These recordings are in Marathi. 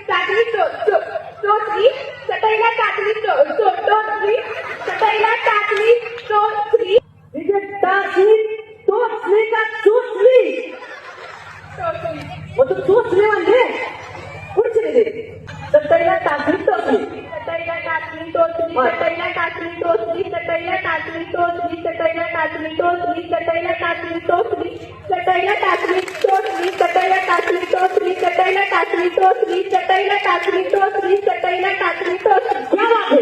टाकली टोचली चटईला टाकली टोचली चटईला टाकली टोचली टाकली टोचली का चोचली टोचली मग तू चोचली म्हणजे पुढची रे चटईला टाकली टोचली चटईला टाकली टोचली चटईला टाकली टोचली चटईला टाकली टोचली चटईला टाकली टोचली चटईला टाकली टोचली चटईला टाकली टोचली चटईला टाकली टोचली चटईला टाकली टोचली चटईला टाकली टोचली चटईला टाकली टोचली क्या बात है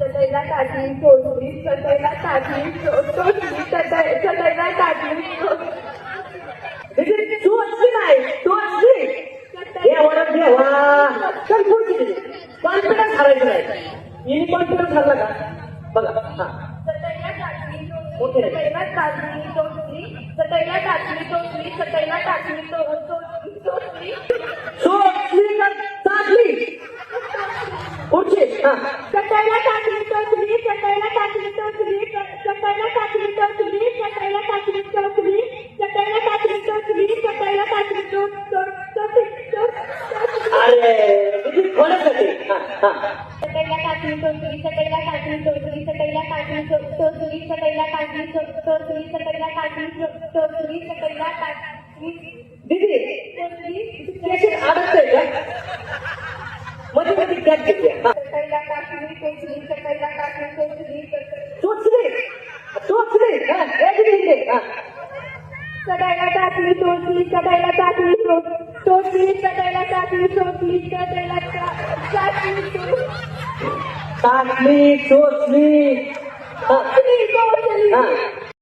चटईला टाकली टोचली चटईला टाकली टोचली चटईला टाकली म्हणजे चोचली नाही टोचली देवा देवा चल पुढची कॉन्फिडन्स हरायचं नाही हिने कॉन्फिडन्स हरला का बघा हा चटईला टाकली चटईला टाकली टोचली चटईला टाकली टोचली चटईला टाकली टोचली चोचली का टाकली पुढची हा चटईला टाकली टोचली चटईला टाकली टोचली चटईला टाकली टोचली चटईला टाकली टोचली चटईला टाकली टोचली चटईला टाकली अरे किती खोलसाठी हा हा चटईला टाकली टोचली चटईला टाकली टोचली चटईला टाकली टोचली चटईला टाकली टोचली चटईला टाकली टोचली चटईला टाकली दीदी टोचली त्याची अडकतंय का मध्ये मध्ये गॅप घेते हा चटईला टाकली टोचली चटईला टाकली टोचली चोचली चोचली हा एक मिनिट हा चटईला टाकली टोचली चटईला टाकली टोचली चटईला टाकली टोचली चटईला टाकली टाकली चोचली हा टोचली हा